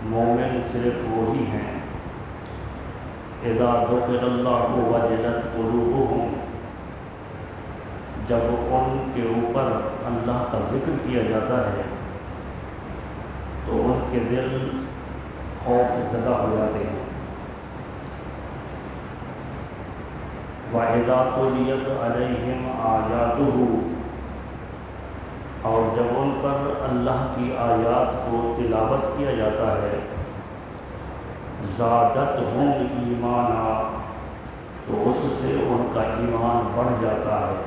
مومن صرف وہی ہیں اذا ذکر اللہ وجلت قلوبہم، جب ان کے اوپر اللہ کا ذکر کیا جاتا ہے تو ان کے دل خوف زدہ ہو جاتے ہیں۔ وَإِذَا تُلِيَتْ عَلَيْهِمْ آيَاتُهُ، اور جب ان پر اللہ کی آیات کو تلاوت کیا جاتا ہے، زادتہم ایمانا، تو اس سے ان کا ایمان بڑھ جاتا ہے۔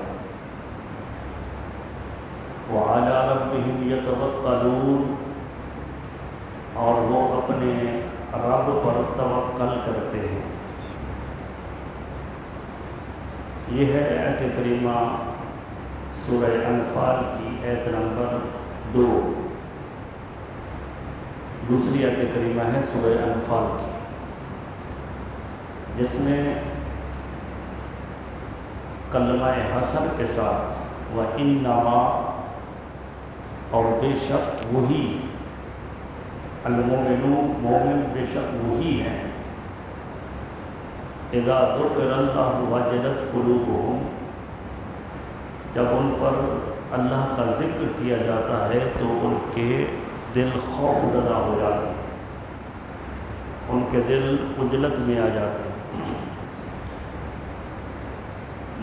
وَعَلَىٰ رَبِّهِمْ يَتَوَكَّلُونَ، اور وہ اپنے رب پر توکل کرتے ہیں۔ یہ ہے آیت کریمہ سورہ انفال کی آیت نمبر 2۔ دوسری آیت کریمہ ہے سورہ انفال کی، جس میں کلمہ حسر کے ساتھ وَإِنَّمَا، اور بے شک وہی، المومنون، مومن بے شک وہی ہیں، اذا ذکر اللہ وجلت قلوبہم، جب ان پر اللہ کا ذکر کیا جاتا ہے تو ان کے دل خوف زدہ ہو جاتے ہیں، ان کے دل عجلت میں آ جاتے ہیں۔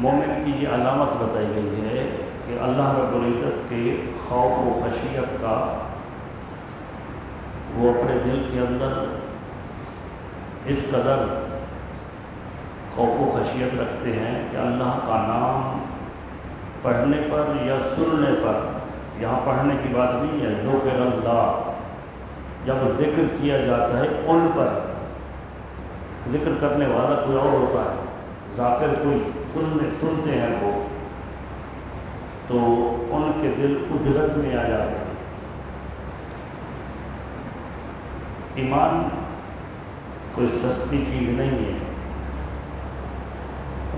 مومن کی یہ علامت بتائی گئی ہے کہ اللہ رب العزت کے خوف و خشیت کا وہ اپنے دل کے اندر اس قدر خوف و خشیت رکھتے ہیں کہ اللہ کا نام پڑھنے پر یا سننے پر، یہاں پڑھنے کی بات نہیں ہے، ذکر اللہ، جب ذکر کیا جاتا ہے ان پر، ذکر کرنے والا کوئی اور ہوتا ہے، ذاکر کوئی، سنتے ہیں وہ، تو ان کے دل عجلت میں آ جاتے ہیں۔ ایمان کوئی سستی چیز نہیں ہے۔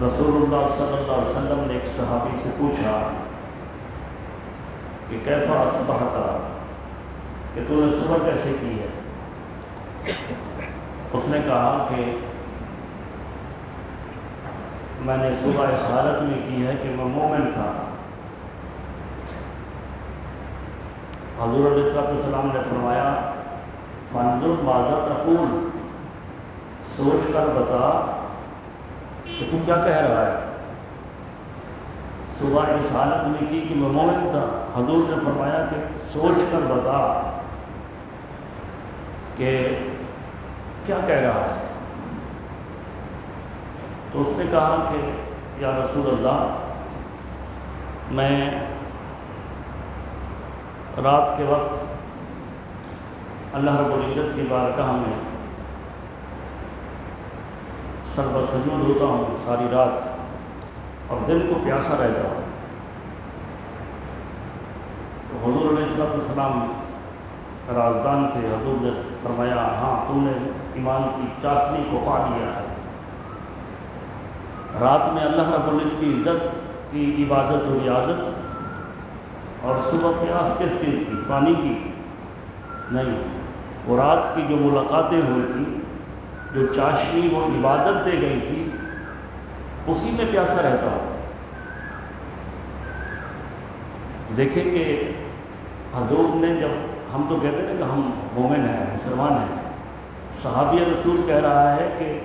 رسول اللہ صلی اللہ علیہ وسلم نے ایک صحابی سے پوچھا کہ کیف اصبحت، کہ تو نے صبح کیسے کی ہے؟ اس نے کہا کہ میں نے صبح اس حالت میں کی ہے کہ میں مومن تھا۔ حضور علیہ السلام نے فرمایا فانظر ماذا تقول، سوچ کر بتا کہ تو کیا کہہ رہا ہے۔ صبح اس حالت میں کی کہ میں مومن تھا، حضور نے فرمایا کہ سوچ کر بتا کہ کیا کہہ رہا ہے۔ تو اس نے کہا کہ یا رسول اللہ، میں رات کے وقت اللہ رب العزت کی بارگاہ میں سر بسجود ہوتا ہوں ساری رات، اور دل کو پیاسا رہتا ہوں۔ تو حضور علیہ السلام رازدان تھے، حضور نے فرمایا ہاں تو نے ایمان کی چاشنی کو پا لیا ہے۔ رات میں اللہ رب العزت کی عزت کی عبادت و ریاضت، اور صبح پیاس کس چیز کی؟ پانی کی نہیں، وہ رات کی جو ملاقاتیں ہوئی تھیں، جو چاشنی وہ عبادت دے گئی تھی، اسی میں پیاسا رہتا ہوں۔ دیکھیں کہ حضور نے، جب ہم تو کہتے ہیں کہ ہم مومن ہیں، مسلمان ہیں، صحابی رسول کہہ رہا ہے کہ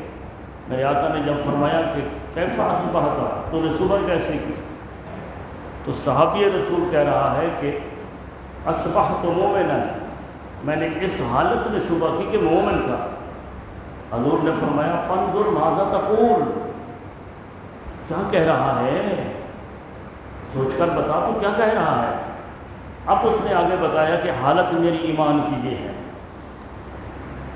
میرے آقا نے جب فرمایا کہ کیف اصبحت، تو نے صبح کیسے کی، تو صحابی رسول کہہ رہا ہے کہ اصبحت مومنا، میں نے اس حالت میں صبح کی کہ مومن تھا۔ حضور نے فرمایا فانظر ماذا تقول، کیا کہہ رہا ہے، سوچ کر بتا تو کیا کہہ رہا ہے۔ اب اس نے آگے بتایا کہ حالت میری ایمان کی یہ ہے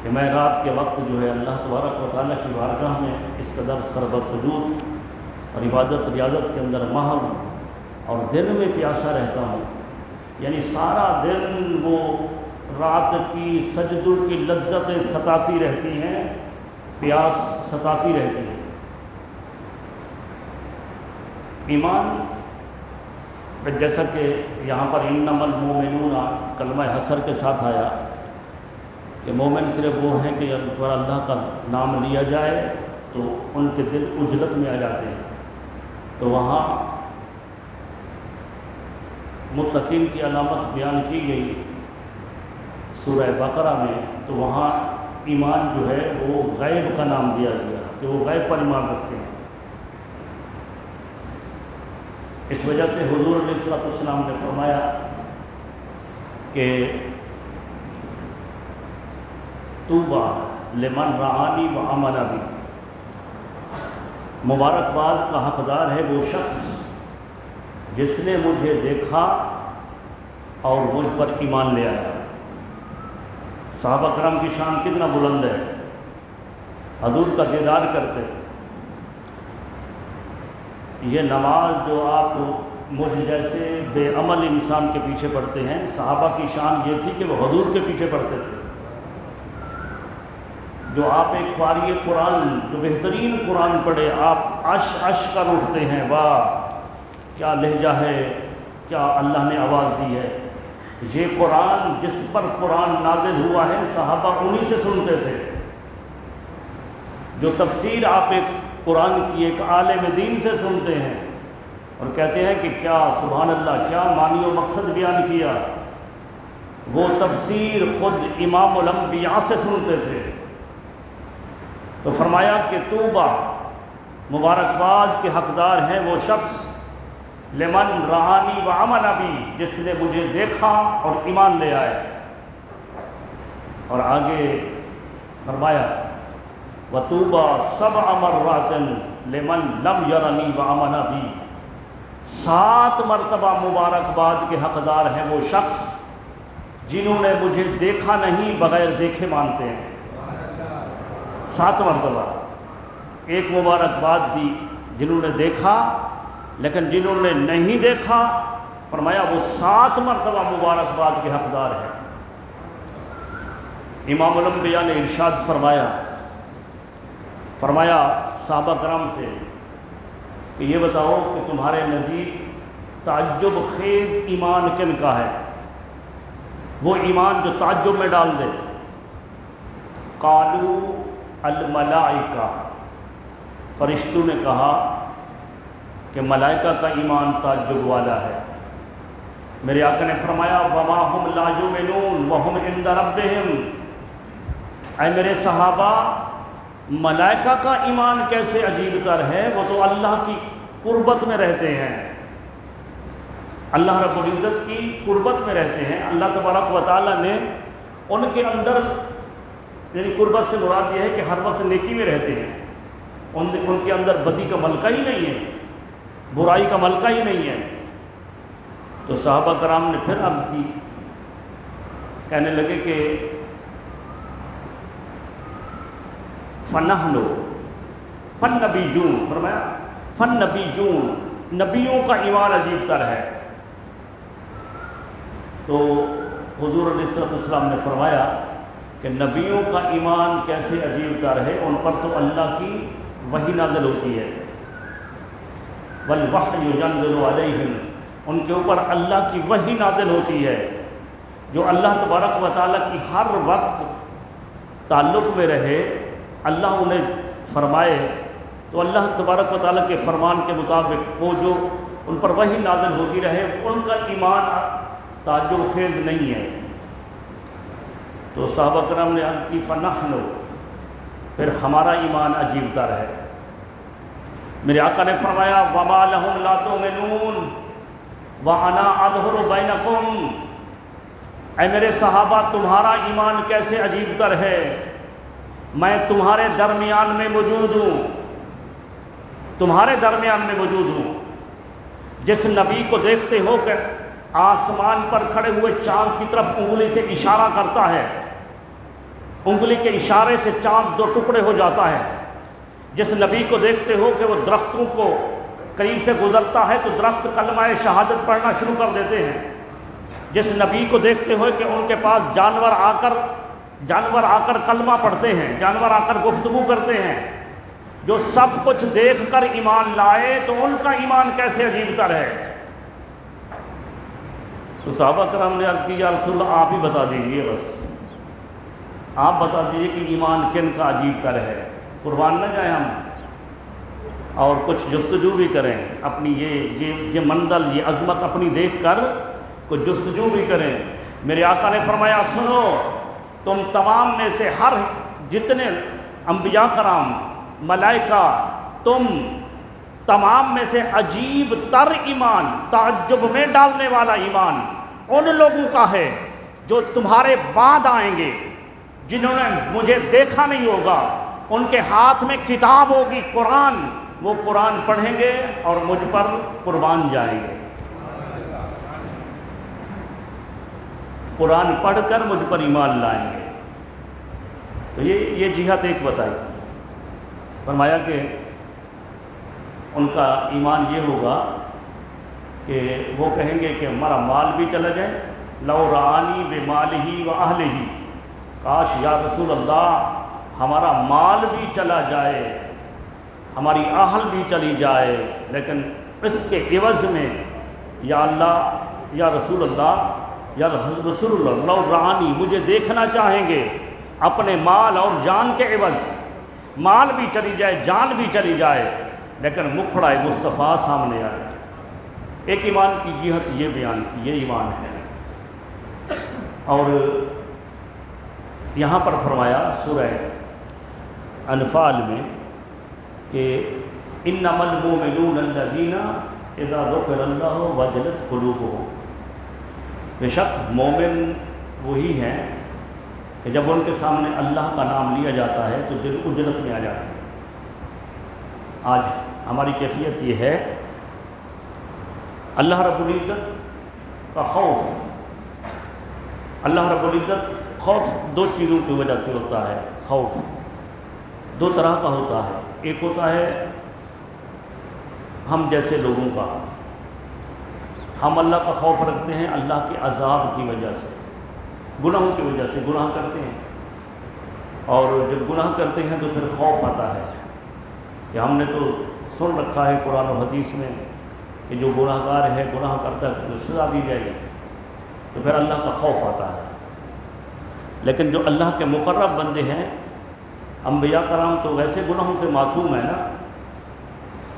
کہ میں رات کے وقت جو ہے اللہ تبارک و تعالیٰ کی بارگاہ میں اس قدر سربسجود اور عبادت ریاضت کے اندر ماہر ہوں، اور دن میں پیاسا رہتا ہوں، یعنی سارا دن وہ رات کی سجدوں کی لذتیں ستاتی رہتی ہیں، پیاس ستاتی رہتی ہے۔ ایمان جیسا کہ یہاں پر انما المؤمنون کلمہ حسر کے ساتھ آیا، کہ مومن صرف وہ ہیں کہ جب پر اللہ کا نام لیا جائے تو ان کے دل اجلت میں آ جاتے ہیں. تو وہاں متقین کی علامت بیان کی گئی سورہ بقرہ میں، تو وہاں ایمان جو ہے وہ غیب کا نام دیا گیا کہ وہ غیب پر ایمان رکھتے ہیں. اس وجہ سے حضور علیہ السلام نے فرمایا کہ طوبیٰ لمن رعانی و آمن بی، مبارکباد کا حقدار ہے وہ شخص جس نے مجھے دیکھا اور مجھ پر ایمان لے آیا. صحابہ کرام کی شان کتنا بلند ہے، حضور کا دیدار کرتے تھے. یہ نماز جو آپ مجھ جیسے بے عمل انسان کے پیچھے پڑھتے ہیں، صحابہ کی شان یہ تھی کہ وہ حضور کے پیچھے پڑھتے تھے. جو آپ ایک قاری قرآن جو بہترین قرآن پڑھے، آپ عش کر اٹھتے ہیں، واہ کیا لہجہ ہے، کیا اللہ نے آواز دی ہے. یہ قرآن جس پر قرآن نازل ہوا ہے صحابہ انہی سے سنتے تھے. جو تفسیر آپ ایک قرآن کی ایک عالم دین سے سنتے ہیں اور کہتے ہیں کہ کیا سبحان اللہ کیا معنی و مقصد بیان کیا، وہ تفسیر خود امام الانبیاء سے سنتے تھے. تو فرمایا کہ طوبیٰ مبارکباد کے حقدار ہیں وہ شخص لمن رعانی و آمن بی، جس نے مجھے دیکھا اور ایمان لے آئے. اور آگے فرمایا وطوبیٰ سبع مرات لمن لم یرنی و آمن بی، 7 مرتبہ مبارکباد کے حقدار ہیں وہ شخص جنہوں نے مجھے دیکھا نہیں بغیر دیکھے مانتے ہیں. 7 مرتبہ ایک مبارکباد دی جنہوں نے دیکھا، لیکن جنہوں نے نہیں دیکھا فرمایا وہ 7 مرتبہ مبارکباد کے حقدار ہیں. امام الانبیاء نے ارشاد فرمایا صحابہ کرام سے کہ یہ بتاؤ کہ تمہارے نزدیک تعجب خیز ایمان کن کا ہے، وہ ایمان جو تعجب میں ڈال دے. قالوا الملائکہ، فرشتوں نے کہا کہ ملائکہ کا ایمان تعجب والا ہے. میرے آقا نے فرمایا وما ہم لا یؤمنون وہم عند ربہم، اے میرے صحابہ ملائکہ کا ایمان کیسے عجیب تر ہے، وہ تو اللہ کی قربت میں رہتے ہیں، اللہ رب العزت کی قربت میں رہتے ہیں. اللہ تبارک و تعالیٰ نے ان کے اندر، یعنی قربت سے مراد یہ ہے کہ ہر وقت نیکی میں رہتے ہیں، ان کے اندر بدی کا ملکہ ہی نہیں ہے، برائی کا ملکہ ہی نہیں ہے. تو صحابہ کرام نے پھر عرض کی، کہنے لگے کہ فنحن فالنبیون، فرمایا فالنبیون، نبیوں کا ایمان عجیب تر ہے. تو حضور علیہ السلام نے فرمایا کہ نبیوں کا ایمان کیسے عجیب تر ہے، ان پر تو اللہ کی وحی نازل ہوتی ہے. والوحی ینزل علیہم، ان کے اوپر اللہ کی وحی نازل ہوتی ہے جو اللہ تبارک و تعالیٰ کی ہر وقت تعلق میں رہے، اللہ انہیں فرمائے تو اللہ تبارک و تعالیٰ کے فرمان کے مطابق وہ جو ان پر وحی نازل ہوتی رہے، ان کا ایمان تعجب خیز نہیں ہے. تو صحابہ کرام نے عرض کی فنحن، پھر ہمارا ایمان عجیب تر ہے. میرے آقا نے فرمایا وما لہم لا تؤمنون وانا اظہر بینکم، اے میرے صحابہ تمہارا ایمان کیسے عجیب تر ہے، میں تمہارے درمیان میں موجود ہوں، تمہارے درمیان میں موجود ہوں. جس نبی کو دیکھتے ہو کہ آسمان پر کھڑے ہوئے چاند کی طرف انگلی سے اشارہ کرتا ہے، انگلی کے اشارے سے چاند 2 ٹکڑے ہو جاتا ہے. جس نبی کو دیکھتے ہو کہ وہ درختوں کو قریب سے گزرتا ہے تو درخت کلمہ شہادت پڑھنا شروع کر دیتے ہیں. جس نبی کو دیکھتے ہو کہ ان کے پاس جانور آ کر کلمہ پڑھتے ہیں، جانور آ کر گفتگو کرتے ہیں، جو سب کچھ دیکھ کر ایمان لائے تو ان کا ایمان کیسے عجیب تر ہے. تو صحابہ کرام نے عرض کی یا رسول اللہ آپ ہی بتا دیجئے بس. آپ بتا دیجیے کہ ایمان کن کا عجیب تر ہے، قربان نہ جائیں ہم اور کچھ جستجو بھی کریں اپنی یہ منزل، یہ عظمت اپنی دیکھ کر کچھ جستجو بھی کریں۔ میرے آقا نے فرمایا سنو، تم تمام میں سے ہر جتنے انبیاء کرام، ملائکہ، تم تمام میں سے عجیب تر ایمان، تعجب میں ڈالنے والا ایمان ان لوگوں کا ہے جو تمہارے بعد آئیں گے، جنہوں نے مجھے دیکھا نہیں ہوگا، ان کے ہاتھ میں کتاب ہوگی قرآن، وہ قرآن پڑھیں گے اور مجھ پر قربان جائیں گے، قرآن پڑھ کر مجھ پر ایمان لائیں گے۔ تو یہ جہت ایک بتائی، فرمایا کہ ان کا ایمان یہ ہوگا کہ وہ کہیں گے کہ ہمارا مال بھی چلا جائے، لو رعانی بے مال ہی و اہل ہی، کاش یا رسول اللہ ہمارا مال بھی چلا جائے، ہماری اہل بھی چلی جائے، لیکن اس کے عوض میں یا اللہ یا رسول اللہ یا رسول اللہ لو رعانی، مجھے دیکھنا چاہیں گے اپنے مال اور جان کے عوض، مال بھی چلی جائے، جان بھی چلی جائے، لیکن مکھڑا مصطفیٰ سامنے آئے۔ ایک ایمان کی جہت یہ بیان کی، یہ ایمان ہے۔ اور یہاں پر فرمایا سورہ انفال میں کہ انما المؤمنون الذین اذا ذکر اللہ وجلت قلوبهم، بے شک مومن وہی ہیں کہ جب ان کے سامنے اللہ کا نام لیا جاتا ہے تو دل اجلت میں آ جاتا ہے۔ آج ہماری کیفیت یہ ہے، اللہ رب العزت کا خوف، اللہ رب العزت خوف دو چیزوں کی وجہ سے ہوتا ہے۔ خوف دو طرح کا ہوتا ہے، ایک ہوتا ہے ہم جیسے لوگوں کا، ہم اللہ کا خوف رکھتے ہیں اللہ کے عذاب کی وجہ سے، گناہوں کی وجہ سے گناہ کرتے ہیں، اور جب گناہ کرتے ہیں تو پھر خوف آتا ہے کہ ہم نے تو سن رکھا ہے قرآن و حدیث میں کہ جو گناہ گار ہے، گناہ کرتا ہے تو سزا دی جائے گی، تو پھر اللہ کا خوف آتا ہے۔ لیکن جو اللہ کے مقرب بندے ہیں، انبیاء کرام تو ویسے گناہوں سے معصوم ہیں نا،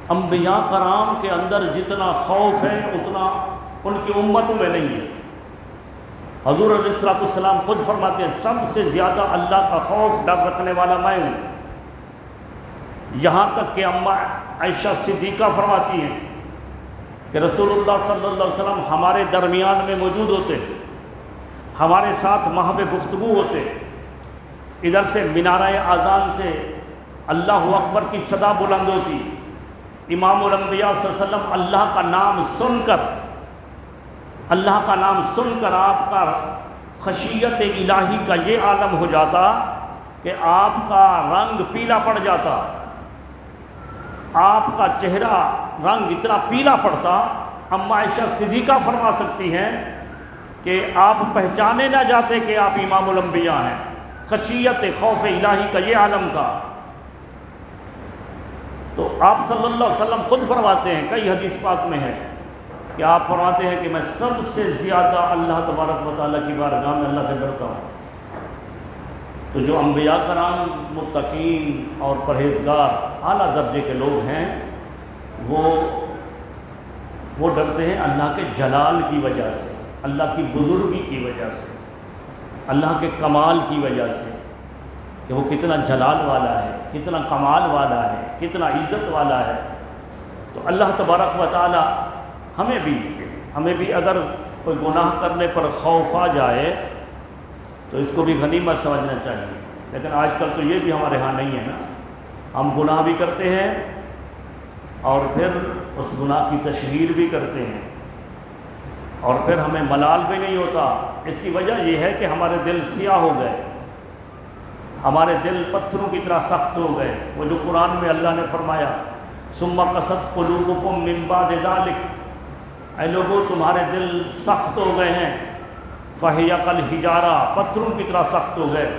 انبیاء کرام کے اندر جتنا خوف ہے اتنا ان کی امتوں میں نہیں ہے۔ حضور علیہ السلام خود فرماتے ہیں سب سے زیادہ اللہ کا خوف ڈر رکھنے والا میں ہوں، یہاں تک کہ اماں عائشہ صدیقہ فرماتی ہیں کہ رسول اللہ صلی اللہ علیہ وسلم ہمارے درمیان میں موجود ہوتے، ہمارے ساتھ محو گفتگو ہوتے، ادھر سے منارہ اذان سے اللہ اکبر کی صدا بلند ہوتی، امام الانبیاء صلی اللہ علیہ وسلم اللہ کا نام سن کر آپ کا خشیت الہی کا یہ عالم ہو جاتا کہ آپ کا رنگ پیلا پڑ جاتا، آپ کا چہرہ رنگ اتنا پیلا پڑتا، اماں عائشہ صدیقہ فرما سکتی ہیں کہ آپ پہچانے نہ جاتے کہ آپ امام الانبیاء ہیں۔ خشیت خوف الہی کا یہ عالم تھا۔ تو آپ صلی اللہ علیہ وسلم خود فرماتے ہیں، کئی حدیث پاک میں ہے کہ آپ فرماتے ہیں کہ میں سب سے زیادہ اللہ تبارک و تعالیٰ کی بارگاہ میں اللہ سے ڈرتا ہوں۔ تو جو انبیاء کرام متقین اور پرہیزگار اعلیٰ درجے کے لوگ ہیں، وہ ڈرتے ہیں اللہ کے جلال کی وجہ سے، اللہ کی بزرگی کی وجہ سے، اللہ کے کمال کی وجہ سے، کہ وہ کتنا جلال والا ہے، کتنا کمال والا ہے، کتنا عزت والا ہے۔ تو اللہ تبارک و تعالی ہمیں بھی اگر کوئی گناہ کرنے پر خوف آ جائے تو اس کو بھی غنیمت سمجھنا چاہیے۔ لیکن آج کل تو یہ بھی ہمارے ہاں نہیں ہے نا، ہم گناہ بھی کرتے ہیں اور پھر اس گناہ کی تشہیر بھی کرتے ہیں، اور پھر ہمیں ملال بھی نہیں ہوتا۔ اس کی وجہ یہ ہے کہ ہمارے دل سیاہ ہو گئے، ہمارے دل پتھروں کی طرح سخت ہو گئے۔ وہ جو قرآن میں اللہ نے فرمایا ثم قست قلوبکم من بعد ذلک، اے لوگوں تمہارے دل سخت ہو گئے ہیں، فہی کالحجارہ، پتھروں کی طرح سخت ہو گئے،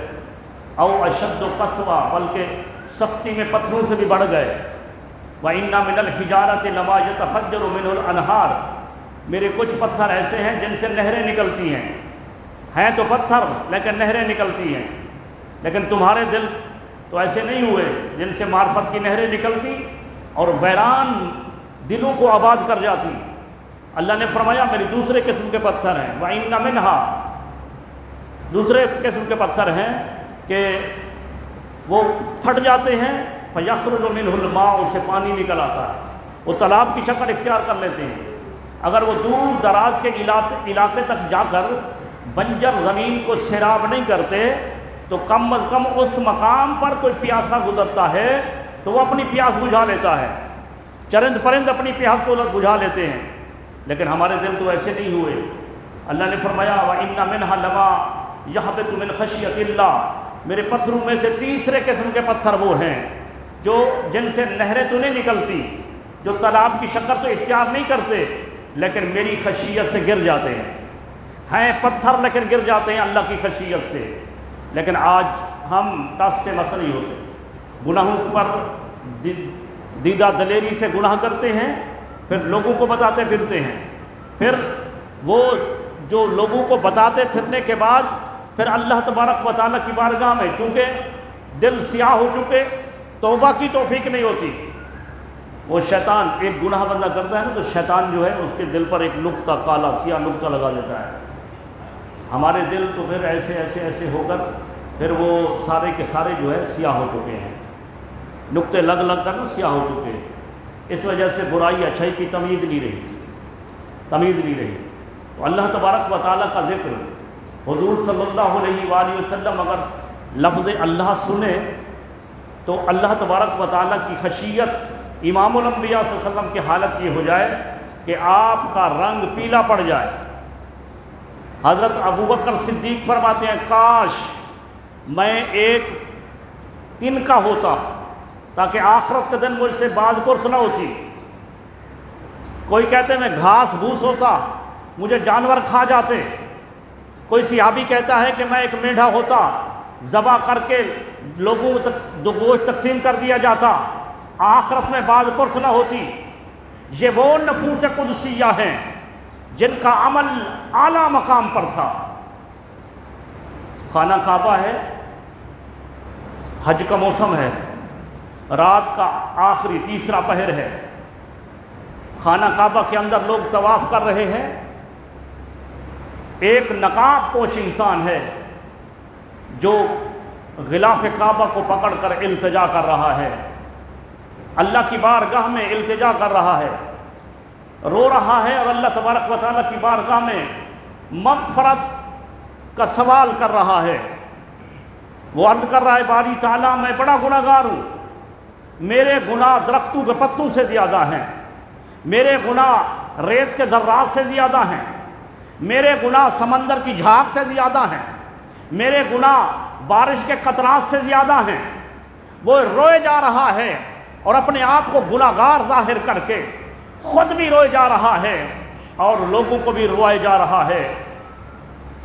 او اشد قسوہ، بلکہ سختی میں پتھروں سے بھی بڑھ گئے، وَإِنَّ مِنَ الْحِجَارَةِ لَمَا يَتَفَجَّرُ مِنْهُ الْأَنْهَارُ، میرے کچھ پتھر ایسے ہیں جن سے نہریں نکلتی ہیں تو پتھر لیکن نہریں نکلتی ہیں۔ لیکن تمہارے دل تو ایسے نہیں ہوئے جن سے معرفت کی نہریں نکلتی اور ویران دلوں کو آباد کر جاتی۔ اللہ نے فرمایا میری دوسرے قسم کے پتھر ہیں، وَإِنَّ مِنْهَا، دوسرے قسم کے پتھر ہیں کہ وہ پھٹ جاتے ہیں، فَيَخْرُجُ مِنْهُ الْمَاءُ، اس سے پانی نکل آتا ہے، وہ تالاب کی شکل اختیار کر لیتے ہیں۔ اگر وہ دور دراز کے علاقے تک جا کر بنجر زمین کو سیراب نہیں کرتے تو کم از کم اس مقام پر کوئی پیاسا گزرتا ہے تو وہ اپنی پیاس بجھا لیتا ہے، چرند پرند اپنی پیاس کو بجھا لیتے ہیں، لیکن ہمارے دل تو ایسے نہیں ہوئے۔ اللہ نے فرمایا وَإِنَّ مِنْهَا لَمَا يَهْبِطُ مِنْ خَشْيَةِ اللَّهِ، میرے پتھروں میں سے تیسرے قسم کے پتھر وہ ہیں جو جن سے نہریں تو نہیں نکلتی، جو تالاب کی شکل تو اختیار نہیں کرتے لیکن میری خشیت سے گر جاتے ہیں پتھر، لیکن گر جاتے ہیں اللہ کی خشیت سے۔ لیکن آج ہم ٹس سے مس نہیں ہوتے، گناہوں پر دیدہ دلیری سے گناہ کرتے ہیں، پھر لوگوں کو بتاتے پھرتے ہیں، پھر وہ جو لوگوں کو بتاتے پھرنے کے بعد پھر اللہ تبارک و تعالیٰ کی بارگاہ میں چونکہ دل سیاہ ہو چکے توبہ کی توفیق نہیں ہوتی۔ وہ شیطان ایک گناہ بندہ کرتا ہے نا تو شیطان جو ہے اس کے دل پر ایک نقطہ کالا سیاہ نقطہ لگا دیتا ہے۔ ہمارے دل تو پھر ایسے ہو کر پھر وہ سارے کے سارے جو ہے سیاہ ہو چکے ہیں، نقطے لگ کر نا سیاہ ہو چکے ہیں۔ اس وجہ سے برائی اچھائی کی تمیز نہیں رہی۔ تو اللہ تبارک و تعالیٰ کا ذکر، حضور صلی اللہ علیہ وآلہ وسلم اگر لفظ اللہ سنے تو اللہ تبارک و تعالیٰ کی خشیت، امام الانبیاء صلی اللہ علیہ وسلم کی حالت یہ ہو جائے کہ آپ کا رنگ پیلا پڑ جائے۔ حضرت ابوبکر صدیق فرماتے ہیں کاش میں ایک دن کا ہوتا تاکہ آخرت کے دن مجھ سے باز پرس نہ ہوتی۔ کوئی کہتے میں گھاس بھوس ہوتا مجھے جانور کھا جاتے، کوئی صحابی کہتا ہے کہ میں ایک میڈھا ہوتا ذبح کر کے لوگوں تک گوشت تقسیم کر دیا جاتا، آخرت میں باز پرس نہ ہوتی۔ یہ وہ نفوس قدسیہ ہیں جن کا عمل اعلیٰ مقام پر تھا۔ خانہ کعبہ ہے، حج کا موسم ہے، رات کا آخری تیسرا پہر ہے، خانہ کعبہ کے اندر لوگ طواف کر رہے ہیں، ایک نقاب پوش انسان ہے جو غلاف کعبہ کو پکڑ کر التجا کر رہا ہے، اللہ کی بارگاہ میں التجا کر رہا ہے، رو رہا ہے اور اللہ تبارک و تعالیٰ کی بارگاہ میں مغفرت کا سوال کر رہا ہے۔ وہ عرض کر رہا ہے باری تعالیٰ میں بڑا گناہگار ہوں، میرے گناہ درختوں کے پتوں سے زیادہ ہیں، میرے گناہ ریت کے ذرات سے زیادہ ہیں، میرے گناہ سمندر کی جھاگ سے زیادہ ہیں، میرے گناہ بارش کے قطرات سے زیادہ ہیں۔ وہ روئے جا رہا ہے اور اپنے آپ کو گناہگار ظاہر کر کے خود بھی روئے جا رہا ہے اور لوگوں کو بھی روائے جا رہا ہے۔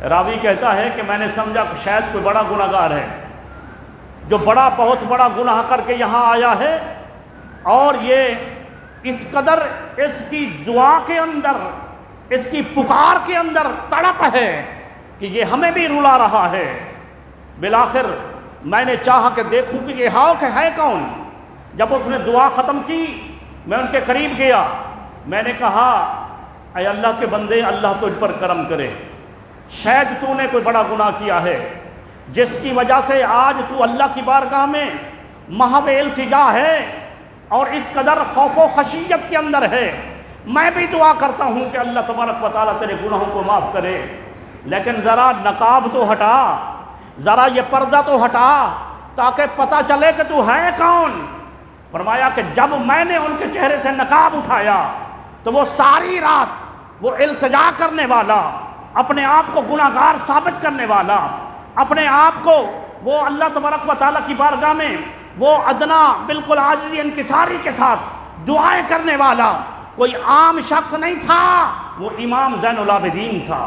راوی کہتا ہے کہ میں نے سمجھا کہ شاید کوئی بڑا گناہگار ہے جو بہت بڑا گناہ کر کے یہاں آیا ہے، اور یہ اس قدر اس کی دعا کے اندر، اس کی پکار کے اندر تڑپ ہے کہ یہ ہمیں بھی رلا رہا ہے۔ بالآخر میں نے چاہا کہ دیکھوں کہ یہ ہے کون۔ جب اس نے دعا ختم کی میں ان کے قریب گیا، میں نے کہا اے اللہ کے بندے، اللہ تجھ پر کرم کرے، شاید تو نے کوئی بڑا گناہ کیا ہے جس کی وجہ سے آج تو اللہ کی بارگاہ میں محو التجا ہے اور اس قدر خوف و خشیت کے اندر ہے۔ میں بھی دعا کرتا ہوں کہ اللہ تبارک و تعالیٰ تیرے گناہوں کو معاف کرے، لیکن ذرا نقاب تو ہٹا، ذرا یہ پردہ تو ہٹا تاکہ پتہ چلے کہ تو ہے کون۔ فرمایا کہ جب میں نے ان کے چہرے سے نقاب اٹھایا تو وہ ساری رات وہ التجا کرنے والا، اپنے آپ کو گناہگار ثابت کرنے والا، اپنے آپ کو وہ اللہ تبارک و تعالیٰ کی بارگاہ میں وہ ادنا بالکل عاجزی انکساری کے ساتھ دعائیں کرنے والا کوئی عام شخص نہیں تھا، وہ امام زین العابدین تھا۔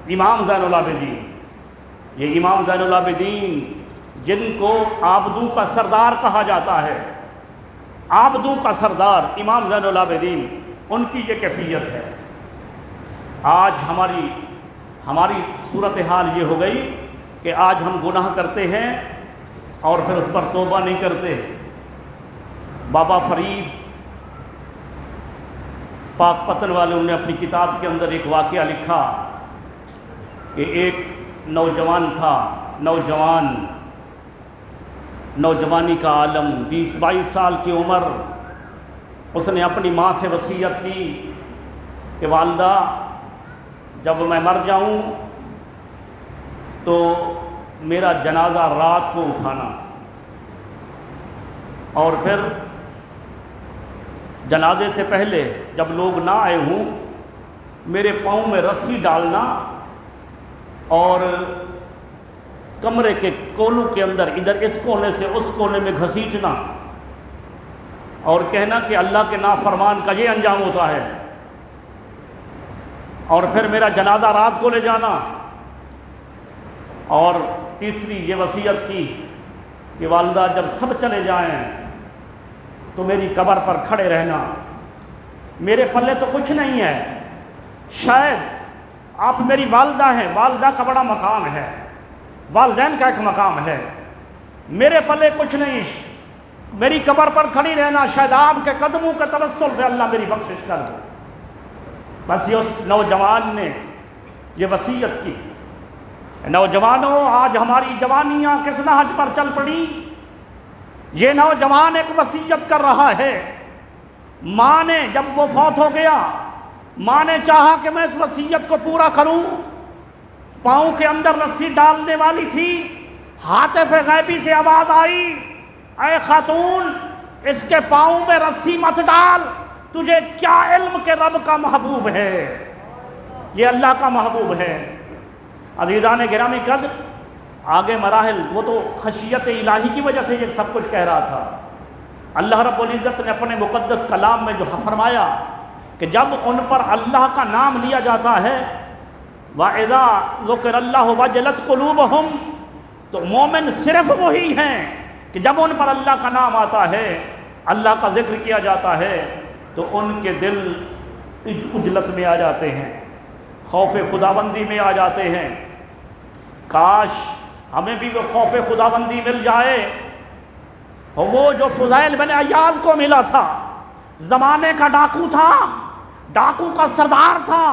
امام زین العابدین، یہ امام زین العابدین جن کو عابدوں کا سردار کہا جاتا ہے، عابدوں کا سردار امام زین العابدین، ان کی یہ کیفیت ہے۔ آج ہماری صورتحال یہ ہو گئی کہ آج ہم گناہ کرتے ہیں اور پھر اس پر توبہ نہیں کرتے۔ بابا فرید پاک پتن والوں نے اپنی کتاب کے اندر ایک واقعہ لکھا کہ ایک نوجوان تھا، نوجوانی کا عالم، 20-22 سال کی عمر۔ اس نے اپنی ماں سے وصیت کی کہ والدہ جب میں مر جاؤں تو میرا جنازہ رات کو اٹھانا، اور پھر جنازے سے پہلے جب لوگ نہ آئے ہوں میرے پاؤں میں رسی ڈالنا اور کمرے کے کونوں کے اندر ادھر اس کونے سے اس کونے میں گھسیٹنا اور کہنا کہ اللہ کے نافرمان کا یہ انجام ہوتا ہے، اور پھر میرا جنازہ رات کو لے جانا۔ اور تیسری یہ وصیت کی کہ والدہ جب سب چلے جائیں تو میری قبر پر کھڑے رہنا، میرے پلے تو کچھ نہیں ہے، شاید آپ میری والدہ ہیں، والدہ کا بڑا مقام ہے، والدین کا ایک مقام ہے، میرے پلے کچھ نہیں، میری قبر پر کھڑی رہنا، شاید آپ کے قدموں کے توسل سے اللہ میری بخشش کر دے۔ بس یہ اس نوجوان نے یہ وصیت کی۔ نوجوانوں، آج ہماری جوانیاں کس نہج پر چل پڑی؟ یہ نوجوان ایک وصیت کر رہا ہے، ماں نے جب وہ فوت ہو گیا، ماں نے چاہا کہ میں اس وصیت کو پورا کروں، پاؤں کے اندر رسی ڈالنے والی تھی، ہاتف غیبی سے آواز آئی، اے خاتون اس کے پاؤں میں رسی مت ڈال، تجھے کیا علم کہ رب کا محبوب ہے، یہ اللہ کا محبوب ہے۔ عزیزان گرامی قدر، آگے مراحل، وہ تو خشیت الہی کی وجہ سے یہ سب کچھ کہہ رہا تھا۔ اللہ رب العزت نے اپنے مقدس کلام میں جو فرمایا کہ جب ان پر اللہ کا نام لیا جاتا ہے، وَإِذَا ذُكِرَ اللَّهُ وَجِلَتْ قُلُوبُهُمْ، تو مومن صرف وہی ہیں کہ جب ان پر اللہ کا نام آتا ہے، اللہ کا ذکر کیا جاتا ہے تو ان کے دل اجلت میں آ جاتے ہیں، خوف خداوندی میں آ جاتے ہیں۔ کاش ہمیں بھی وہ خوف خداوندی مل جائے، وہ جو فضیل بن عیاض کو ملا تھا، زمانے کا ڈاکو تھا، ڈاکو کا سردار تھا،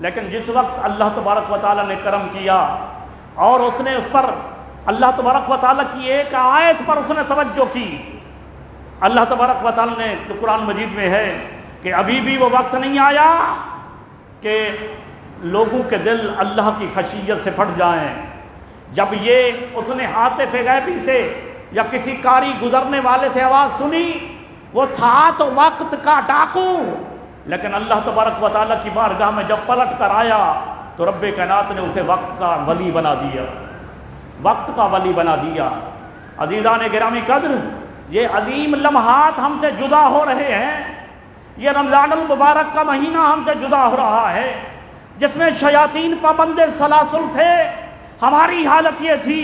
لیکن جس وقت اللہ تبارک و تعالیٰ نے کرم کیا اور اس نے اس پر اللہ تبارک و تعالیٰ کی ایک آیت پر اس نے توجہ کی، اللہ تبارک و تعالیٰ نے جو قرآن مجید میں ہے کہ ابھی بھی وہ وقت نہیں آیا کہ لوگوں کے دل اللہ کی خشیت سے پھٹ جائیں۔ جب یہ اس نے ہاتف غیبی سے یا کسی قاری گزرنے والے سے آواز سنی، وہ تھا تو وقت کا ڈاکو، لیکن اللہ تبارک و تعالیٰ کی بارگاہ میں جب پلٹ کر آیا تو رب کائنات نے اسے وقت کا ولی بنا دیا، وقت کا ولی بنا دیا۔ عزیزان گرامی قدر، یہ عظیم لمحات ہم سے جدا ہو رہے ہیں، یہ رمضان المبارک کا مہینہ ہم سے جدا ہو رہا ہے، جس میں شیاطین پابند سلاسل تھے۔ ہماری حالت یہ تھی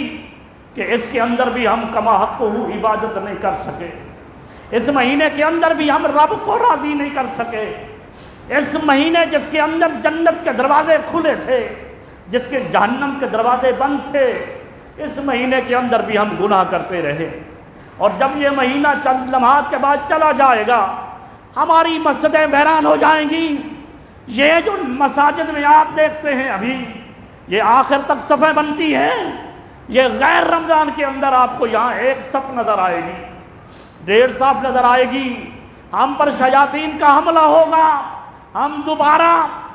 کہ اس کے اندر بھی ہم کما حق عبادت نہیں کر سکے، اس مہینے کے اندر بھی ہم رب کو راضی نہیں کر سکے، اس مہینے جس کے اندر جنت کے دروازے کھلے تھے، جس کے جہنم کے دروازے بند تھے، اس مہینے کے اندر بھی ہم گناہ کرتے رہے۔ اور جب یہ مہینہ چند لمحات کے بعد چلا جائے گا، ہماری مسجدیں ویران ہو جائیں گی۔ یہ جو مساجد میں آپ دیکھتے ہیں ابھی، یہ آخر تک صفیں بنتی ہیں، یہ غیر رمضان کے اندر آپ کو یہاں ایک صف نظر آئے گی، 1.5 صف نظر آئے گی۔ ہم پر شیاطین کا حملہ ہوگا، ہم دوبارہ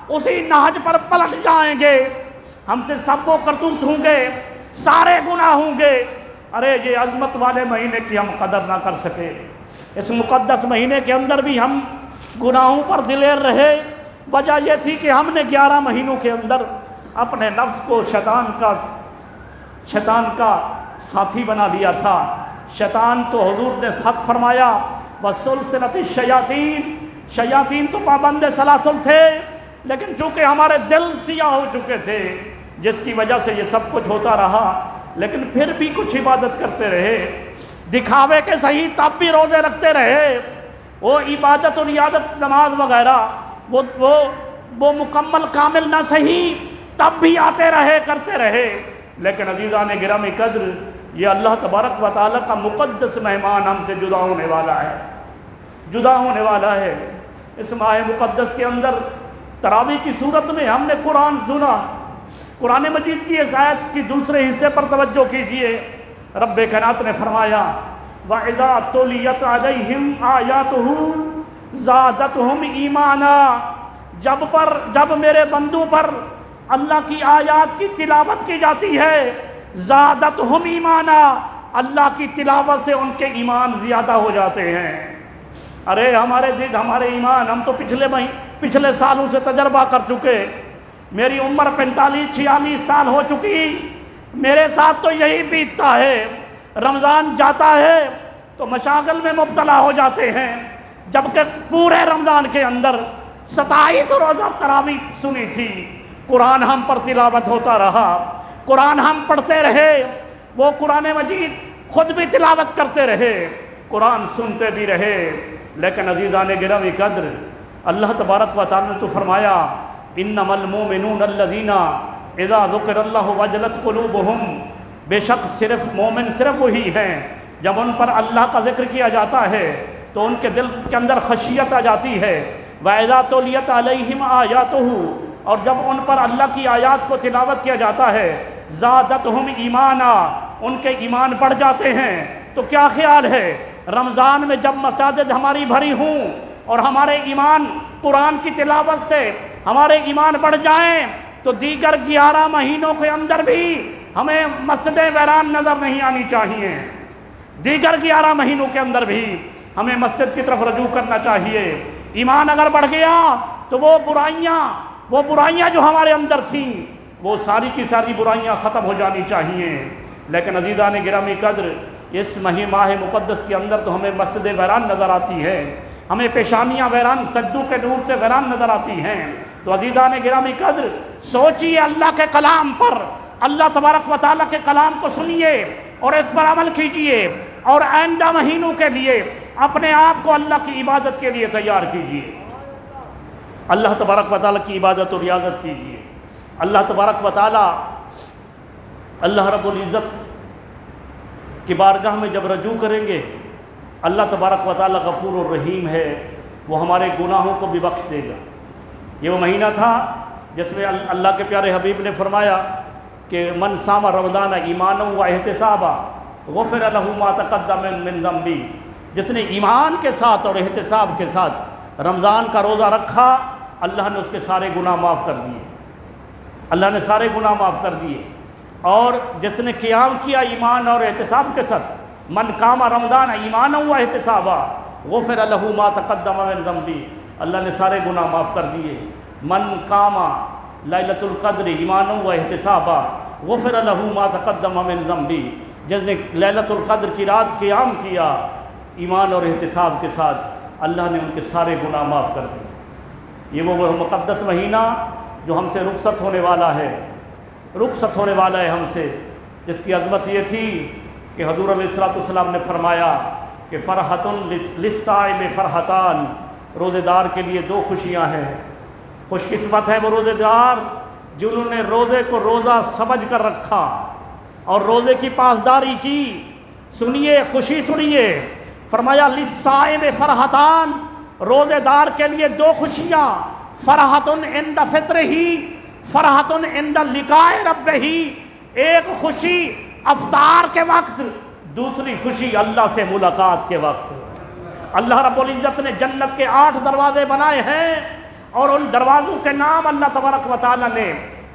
اسی نہج پر پلٹ جائیں گے، ہم سے سب وہ کرتوت ہوں گے، سارے گناہ ہوں گے۔ ارے یہ عظمت والے مہینے کی ہم قدر نہ کر سکے، اس مقدس مہینے کے اندر بھی ہم گناہوں پر دلیر رہے۔ وجہ یہ تھی کہ ہم نے 11 مہینوں کے اندر اپنے نفس کو شیطان کا ساتھی بنا لیا تھا۔ شیطان تو حضور نے حق فرمایا وَسُلْسِلَةِ الشَّيَاطِينَ، شیاطین تو پابند سلاسل تھے، لیکن چونکہ ہمارے دل سیاہ ہو چکے تھے، جس کی وجہ سے یہ سب کچھ ہوتا رہا، لیکن پھر بھی کچھ عبادت کرتے رہے، دکھاوے کے صحیح تب بھی روزے رکھتے رہے، وہ عبادت و ریاضت نماز وغیرہ وہ مکمل کامل نہ صحیح تب بھی آتے رہے، کرتے رہے۔ لیکن عزیزان گرامی قدر، یہ اللہ تبارک و تعالیٰ کا مقدس مہمان ہم سے جدا ہونے والا ہے، جدا ہونے والا ہے۔ اس ماہ مقدس کے اندر تراویح کی صورت میں ہم نے قرآن سنا۔ قرآن مجید کی اس آیت کی دوسرے حصے پر توجہ کیجئے۔ رب کائنات نے فرمایا وَإِذَا تُلِيَتْ عَلَيْهِمْ آيَاتُهُ زَادَتْهُمْ ایمانا، جب میرے بندوں پر اللہ کی آیات کی تلاوت کی جاتی ہے، زادتہم ایمانا، اللہ کی تلاوت سے ان کے ایمان زیادہ ہو جاتے ہیں۔ ارے ہمارے دل، ہمارے ایمان، ہم تو پچھلے سالوں سے تجربہ کر چکے۔ میری عمر 45-46 سال ہو چکی، میرے ساتھ تو یہی بیتتا ہے۔ رمضان جاتا ہے تو مشاغل میں مبتلا ہو جاتے ہیں، جبکہ پورے رمضان کے اندر 27 روزہ تراویح سنی تھی، قرآن ہم پر تلاوت ہوتا رہا، قرآن ہم پڑھتے رہے، وہ قرآن مجید خود بھی تلاوت کرتے رہے، قرآن سنتے بھی رہے۔ لیکن عزیزان گرامی قدر، اللہ تبارک و تعالیٰ نے تو فرمایا انما المؤمنون الذین اذا ذکر اللہ وجلت قلوبہم، بے شک صرف مومن صرف وہی ہیں جب ان پر اللہ کا ذکر کیا جاتا ہے تو ان کے دل کے اندر خشیت آ جاتی ہے۔ وَإِذَا تُلِيَتْ عَلَيْهِمْ آيَاتُهُ، اور جب ان پر اللہ کی آیات کو تلاوت کیا جاتا ہے، زَادَتْهُمْ ایمانا، ان کے ایمان بڑھ جاتے ہیں۔ تو کیا خیال ہے رمضان میں جب مساجد ہماری بھری ہوں اور ہمارے ایمان قرآن کی تلاوت سے ہمارے ایمان بڑھ جائیں تو دیگر 11 مہینوں کے اندر بھی ہمیں مسجدیں ویران نظر نہیں آنی چاہیے، دیگر 11 مہینوں کے اندر بھی ہمیں مسجد کی طرف رجوع کرنا چاہیے۔ ایمان اگر بڑھ گیا تو وہ برائیاں جو ہمارے اندر تھیں وہ ساری کی ساری برائیاں ختم ہو جانی چاہیے۔ لیکن عزیزان گرامی قدر، اس ماہ مقدس کے اندر تو ہمیں مسجد ویران نظر آتی ہے، ہمیں پیشانیاں ویران، سجدوں کے نور سے ویران نظر آتی ہیں۔ تو عزیزان گرامی قدر، سوچئے اللہ کے کلام پر، اللہ تبارک و تعالیٰ کے کلام کو سنیے اور اس پر عمل کیجئے، اور آئندہ مہینوں کے لیے اپنے آپ کو اللہ کی عبادت کے لیے تیار کیجئے، اللہ تبارک و تعالیٰ کی عبادت اور ریاضت کیجئے۔ اللہ تبارک و تعالیٰ، اللہ رب العزت کی بارگاہ میں جب رجوع کریں گے، اللہ تبارک و تعالیٰ غفور الرحیم ہے، وہ ہمارے گناہوں کو بھی بخش دے گا۔ یہ وہ مہینہ تھا جس میں اللہ کے پیارے حبیب نے فرمایا کہ من صام رمضان ایمانا و احتسابا غفر لہ ما تقدم من ذنبی، جس نے ایمان کے ساتھ اور احتساب کے ساتھ رمضان کا روزہ رکھا، اللہ نے اس کے سارے گناہ معاف کر دیے، اللہ نے سارے گناہ معاف کر دیے۔ اور جس نے قیام کیا ایمان اور احتساب کے ساتھ، من قام رمضان ایمانا و احتسابا غفر لہ ما تقدم من ذنبی، اللہ نے سارے گناہ معاف کر دیے۔ من قام لیلۃ القدر ایمانا و احتسابا غفر لہ ما تقدم من ذنبی، جس نے لیلۃ القدر کی رات قیام کیا ایمان اور احتساب کے ساتھ، اللہ نے ان کے سارے گناہ معاف کر دیے۔ یہ وہ مقدس مہینہ جو ہم سے رخصت ہونے والا ہے، رخصت ہونے والا ہے ہم سے، جس کی عظمت یہ تھی کہ حضور علیہ الصلوۃ والسلام نے فرمایا کہ فرحۃ للصائم فرحتان، روزے دار کے لیے 2 خوشیاں ہیں۔ خوش قسمت ہے وہ روزے دار جنہوں نے روزے کو روزہ سمجھ کر رکھا اور روزے کی پاسداری کی۔ سنیے، خوشی سنیے، فرمایا للصائم فرحتان، روزے دار کے لیے 2 خوشیاں، فرحۃ عند فطرہ، فرحۃ عند لقاء ربہ، ایک خوشی افطار کے وقت، دوسری خوشی اللہ سے ملاقات کے وقت۔ اللہ رب العزت نے جنت کے 8 دروازے بنائے ہیں اور ان دروازوں کے نام اللہ تبارک و تعالیٰ نے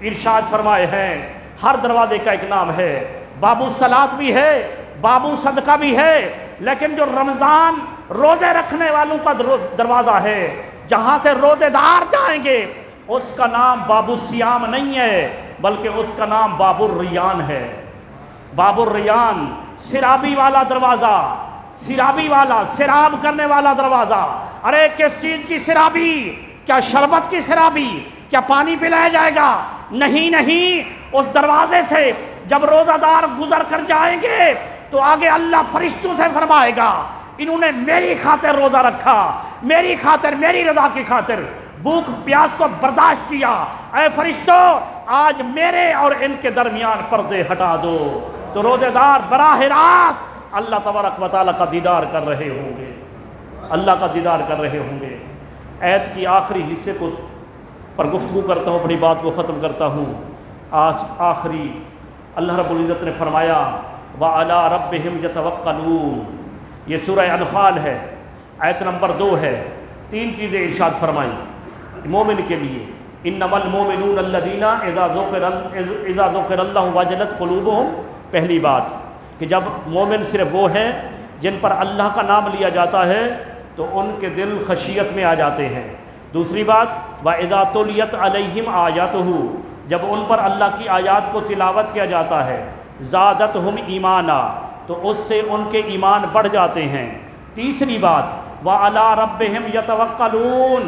ارشاد فرمائے ہیں۔ ہر دروازے کا ایک نام ہے، باب الصلاۃ بھی ہے، باب صدقہ بھی ہے، لیکن جو رمضان روزے رکھنے والوں کا دروازہ ہے، جہاں سے روزے دار جائیں گے، اس کا نام باب الصیام نہیں ہے، بلکہ اس کا نام باب الریان ہے۔ باب الریان، سرابی والا دروازہ، سرابی والا، سراب کرنے والا دروازہ۔ ارے کس چیز کی سرابی؟ کیا شربت کی سرابی؟ کیا پانی پلایا جائے گا؟ نہیں نہیں، اس دروازے سے جب روزہ دار گزر کر جائیں گے تو آگے اللہ فرشتوں سے فرمائے گا انہوں نے میری خاطر روزہ رکھا، میری خاطر، میری رضا کی خاطر بھوک پیاس کو برداشت کیا، اے فرشتوں آج میرے اور ان کے درمیان پردے ہٹا دو، تو روزے دار براہ راست اللہ تبارک و تعالیٰ کا دیدار کر رہے ہوں گے، اللہ کا دیدار کر رہے ہوں گے۔ آیت کی آخری حصے کو پر گفتگو کرتا ہوں، اپنی بات کو ختم کرتا ہوں۔ آخری اللہ رب العزت نے فرمایا وَعَلَىٰ رَبِّهِمْ يَتَوَكَّلُونَ، یہ سورہ انفال ہے، آیت نمبر 2 ہے۔ 3 چیزیں ارشاد فرمائیں مومن کے لیے، اِنَّمَا الْمُؤْمِنُونَ الَّذِينَ اِذَا ذُكِرَ اللَّهُ وَجِلَتْ قُلُوبُهُمْ، پہلی بات کہ جب مومن صرف وہ ہیں جن پر اللہ کا نام لیا جاتا ہے تو ان کے دل خشیت میں آ جاتے ہیں۔ دوسری بات وَإِذَا تُلِيَتْ عَلَيْهِمْ آيَاتُهُ، جب ان پر اللہ کی آیات کو تلاوت کیا جاتا ہے، زادتہم ایمانا، تو اس سے ان کے ایمان بڑھ جاتے ہیں۔ تیسری بات وَعَلَىٰ رَبِّهِمْ يَتَوَكَّلُونَ،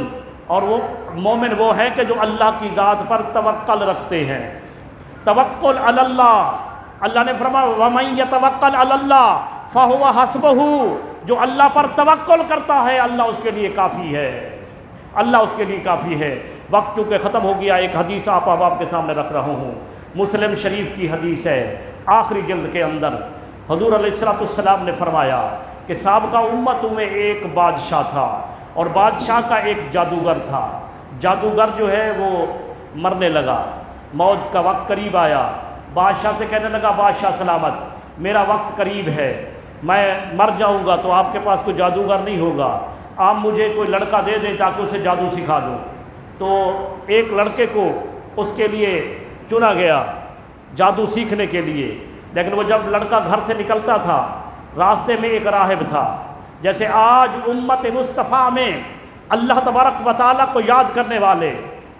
اور وہ مومن وہ ہے کہ جو اللہ کی ذات پر توکل رکھتے ہیں۔ توکل علی اللہ، اللہ نے فرمایا وَمَن يَتَوَكَّلْ عَلَى اللَّهِ فَهُوَ حَسْبُهُ، جو اللہ پر توکل کرتا ہے اللہ اس کے لیے کافی ہے، اللہ اس کے لیے کافی ہے۔ وقت چونکہ ختم ہو گیا، ایک حدیث آپ احباب کے سامنے رکھ رہا ہوں، مسلم شریف کی حدیث ہے، آخری جلد کے اندر حضور علیہ السلام نے فرمایا کہ سابقہ امتوں میں ایک بادشاہ تھا، اور بادشاہ کا ایک جادوگر تھا۔ جادوگر جو ہے وہ مرنے لگا، موت کا وقت قریب آیا، بادشاہ سے کہنے لگا بادشاہ سلامت، میرا وقت قریب ہے، میں مر جاؤں گا تو آپ کے پاس کوئی جادوگر نہیں ہوگا، آپ مجھے کوئی لڑکا دے دیں تاکہ اسے جادو سکھا دوں۔ تو ایک لڑکے کو اس کے لیے چنا گیا جادو سیکھنے کے لیے، لیکن وہ جب لڑکا گھر سے نکلتا تھا راستے میں ایک راہب تھا۔ جیسے آج امت مصطفیٰ میں اللہ تبارک و تعالیٰ کو یاد کرنے والے،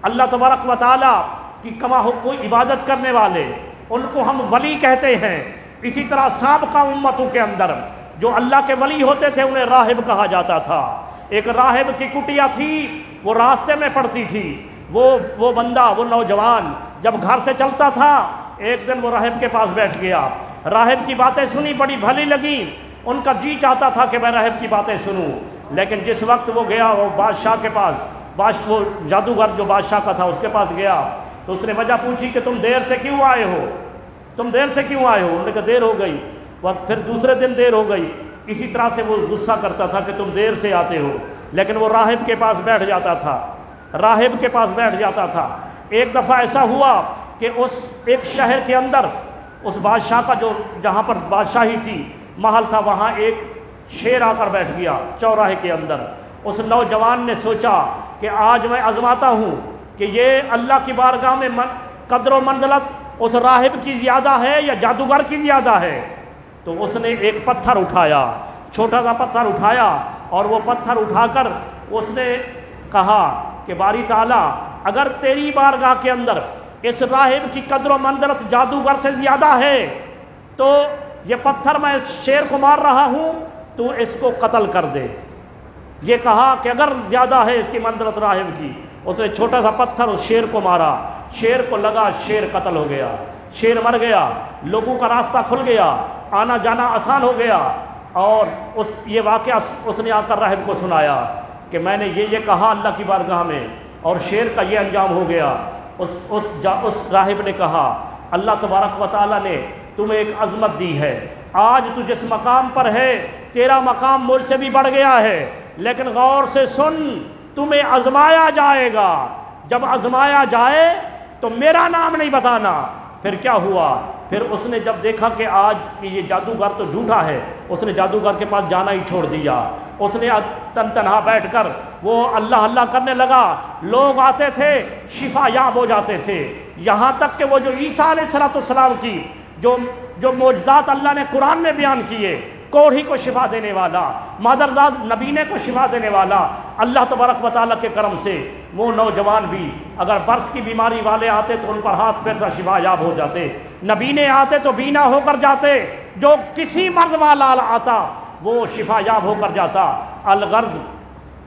اللہ تبارک و تعالیٰ کی کما کو عبادت کرنے والے، ان کو ہم ولی کہتے ہیں۔ اسی طرح سابقہ امتوں کے اندر جو اللہ کے ولی ہوتے تھے انہیں راہب کہا جاتا تھا۔ ایک راہب کی کٹیا تھی، وہ راستے میں پڑتی تھی، وہ بندہ، وہ نوجوان جب گھر سے چلتا تھا ایک دن وہ راہب کے پاس بیٹھ گیا، راہب کی باتیں سنی، بڑی بھلی لگی، ان کا جی چاہتا تھا کہ میں راہب کی باتیں سنوں، لیکن جس وقت وہ گیا وہ بادشاہ کے پاس، وہ جادوگر جو بادشاہ کا تھا اس کے پاس گیا تو اس نے وجہ پوچھی کہ تم دیر سے کیوں آئے ہو، تم دیر سے کیوں آئے ہو؟ انہوں نے کہا دیر ہو گئی، پھر دوسرے دن دیر ہو گئی، اسی طرح سے وہ غصہ کرتا تھا کہ تم دیر سے آتے ہو، لیکن وہ راہب کے پاس بیٹھ جاتا تھا، راہب کے پاس بیٹھ جاتا تھا۔ ایک دفعہ ایسا ہوا کہ اس ایک شہر کے اندر اس بادشاہ کا جو جہاں پر بادشاہی تھی محل تھا، وہاں ایک شیر آ کر بیٹھ گیا چوراہے کے اندر۔ اس نوجوان نے سوچا کہ آج میں آزماتا ہوں کہ یہ اللہ کی بارگاہ میں قدر و منزلت اس راہب کی زیادہ ہے یا جادوگر کی زیادہ ہے۔ تو اس نے ایک پتھر اٹھایا، چھوٹا سا پتھر اٹھایا، اور وہ پتھر اٹھا کر اس نے کہا کہ باری تعالیٰ اگر تیری بارگاہ کے اندر اس راہب کی قدر و منزلت جادوگر سے زیادہ ہے تو یہ پتھر میں شیر کو مار رہا ہوں، تو اس کو قتل کر دے۔ یہ کہا کہ اگر زیادہ ہے اس کی منزلت راہب کی، اس نے چھوٹا سا پتھر اس شیر کو مارا، شیر کو لگا، شیر قتل ہو گیا، شیر مر گیا، لوگوں کا راستہ کھل گیا، آنا جانا آسان ہو گیا۔ اور یہ واقعہ اس نے آ کر راہب کو سنایا کہ میں نے یہ کہا اللہ کی بارگاہ میں اور شیر کا یہ انجام ہو گیا۔ اس راہب نے کہا اللہ تبارک و تعالیٰ نے تمہیں ایک عظمت دی ہے، آج تو جس مقام پر ہے تیرا مقام مجھ سے بھی بڑھ گیا ہے، لیکن غور سے سن، تمہیں آزمایا جائے گا، جب آزمایا جائے تو میرا نام نہیں بتانا۔ پھر کیا ہوا؟ پھر اس نے جب دیکھا کہ آج یہ جادوگر تو جھوٹا ہے، اس نے جادوگر کے پاس جانا ہی چھوڑ دیا۔ اس نے تنہا بیٹھ کر وہ اللہ اللہ کرنے لگا، لوگ آتے تھے شفا یاب ہو جاتے تھے، یہاں تک کہ وہ جو عیسیٰ علیہ السلام کی جو معجزات اللہ نے قرآن میں بیان کیے، کوڑھی کو شفا دینے والا، مادرزاد نبینے کو شفا دینے والا، اللہ تبارک و تعالیٰ کے کرم سے وہ نوجوان بھی اگر برس کی بیماری والے آتے تو ان پر ہاتھ پیر سے شفا یاب ہو جاتے، نبینے آتے تو بینا ہو کر جاتے، جو کسی مرض والا آتا وہ شفا یاب ہو کر جاتا۔ الغرض